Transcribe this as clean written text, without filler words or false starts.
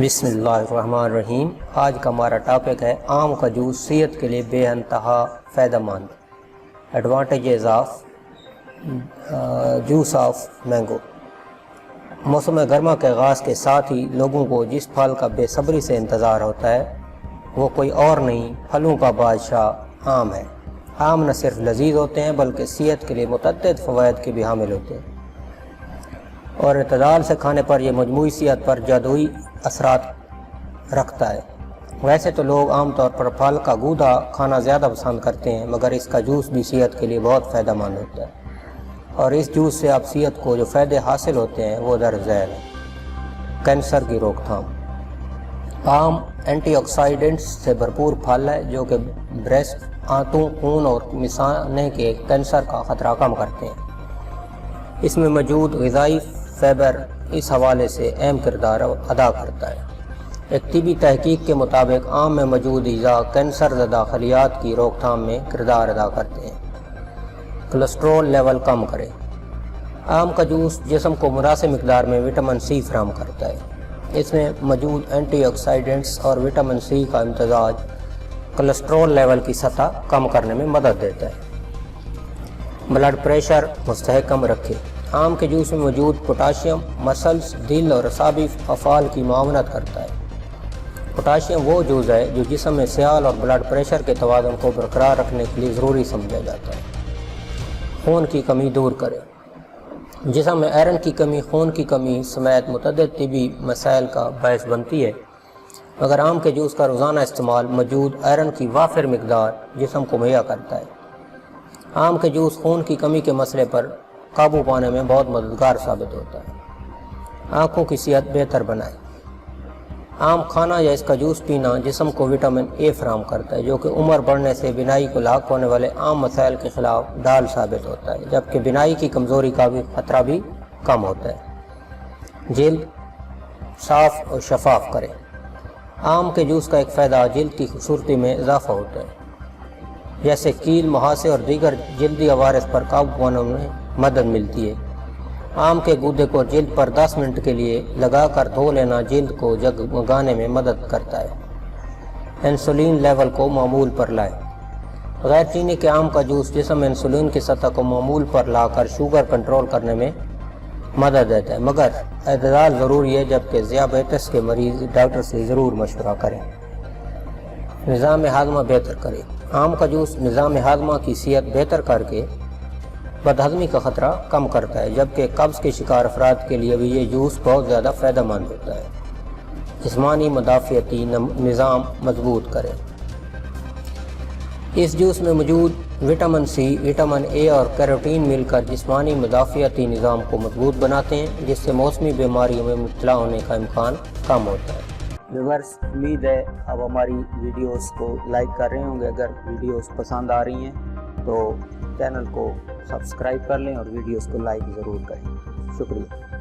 بسم اللہ الرحمن الرحیم۔ آج کا ہمارا ٹاپک ہے آم کا جوس صحت کے لیے بے انتہا فائدہ مند، advantages of juice of mango. موسم گرما کے آغاز کے ساتھ ہی لوگوں کو جس پھل کا بے صبری سے انتظار ہوتا ہے وہ کوئی اور نہیں، پھلوں کا بادشاہ آم ہے۔ آم نہ صرف لذیذ ہوتے ہیں بلکہ صحت کے لیے متعدد فوائد کے بھی حامل ہوتے ہیں، اور اعتدال سے کھانے پر یہ مجموعی صحت پر جادوئی اثرات رکھتا ہے۔ ویسے تو لوگ عام طور پر پھل کا گودا کھانا زیادہ پسند کرتے ہیں، مگر اس کا جوس بھی صحت کے لیے بہت فائدہ مند ہوتا ہے، اور اس جوس سے آپ صحت کو جو فائدے حاصل ہوتے ہیں وہ درج ذیل ہیں۔ کینسر کی روک تھام۔ آم اینٹی آکسیڈنٹس سے بھرپور پھل ہے جو کہ بریسٹ، آنتوں، خون اور مثانے کے کینسر کا خطرہ کم کرتے ہیں۔ اس میں موجود غذائی فائبر اس حوالے سے اہم کردار ادا کرتا ہے۔ ایک طبی تحقیق کے مطابق آم میں موجود اجزاء کینسر زدہ خلیات کی روک تھام میں کردار ادا کرتے ہیں۔ کولیسٹرول لیول کم کرے۔ آم کا جوس جسم کو مناسب مقدار میں وٹامن سی فراہم کرتا ہے۔ اس میں موجود اینٹی آکسیڈنٹس اور وٹامن سی کا امتزاج کولیسٹرول لیول کی سطح کم کرنے میں مدد دیتا ہے۔ بلڈ پریشر مستحکم رکھے۔ آم کے جوس میں موجود پوٹاشیم مسلز، دل اور اعصابی افعال کی معاونت کرتا ہے۔ پوٹاشیم وہ جز ہے جو جسم میں سیال اور بلڈ پریشر کے توازن کو برقرار رکھنے کے لیے ضروری سمجھا جاتا ہے۔ خون کی کمی دور کرے۔ جسم میں آئرن کی کمی خون کی کمی سمیت متعدد طبی مسائل کا باعث بنتی ہے، مگر آم کے جوس کا روزانہ استعمال موجود آئرن کی وافر مقدار جسم کو مہیا کرتا ہے۔ آم کے جوس خون کی کمی کے مسئلے پر قابو پانے میں بہت مددگار ثابت ہوتا ہے۔ آنکھوں کی صحت بہتر بنائے۔ آم کھانا یا اس کا جوس پینا جسم کو وٹامن اے فراہم کرتا ہے، جو کہ عمر بڑھنے سے بینائی کو لاحق ہونے والے عام مسائل کے خلاف ڈھال ثابت ہوتا ہے، جبکہ بینائی کی کمزوری کا بھی خطرہ بھی کم ہوتا ہے۔ جلد صاف اور شفاف کرے۔ آم کے جوس کا ایک فائدہ جلد کی خوبصورتی میں اضافہ ہوتا ہے، جیسے کیل، مہاسے اور دیگر جلدی عوارض پر قابو پانے میں مدد ملتی ہے۔ آم کے گودے کو جلد پر 10 منٹ کے لیے لگا کر دھو لینا جلد کو جگمگانے میں مدد کرتا ہے۔ انسولین لیول کو معمول پر لائے۔ غیر چینی کے آم کا جوس جسم میں انسولین کی سطح کو معمول پر لا کر شوگر کنٹرول کرنے میں مدد دیتا ہے، مگر اعتدال ضروری ہے، جبکہ ذیابیطس کے مریض ڈاکٹر سے ضرور مشورہ کریں۔ نظام ہاضمہ بہتر کرے۔ آم کا جوس نظام ہاضمہ کی صحت بہتر کر کے بدہضمی کا خطرہ کم کرتا ہے، جبکہ قبض کے شکار افراد کے لیے بھی یہ جوس بہت زیادہ فائدہ مند ہوتا ہے۔ جسمانی مدافعتی نظام مضبوط کرے۔ اس جوس میں موجود وٹامن سی، وٹامن اے اور کیروٹین مل کر جسمانی مدافعتی نظام کو مضبوط بناتے ہیں، جس سے موسمی بیماریوں میں مبتلا ہونے کا امکان کم ہوتا ہے۔ ویورز، امید ہے اب ہماری ویڈیوز کو لائک کر رہے ہوں گے۔ اگر ویڈیوز پسند آ رہی ہیں تو چینل کو سبسکرائب کر لیں اور ویڈیوز کو لائک ضرور کریں۔ شکریہ۔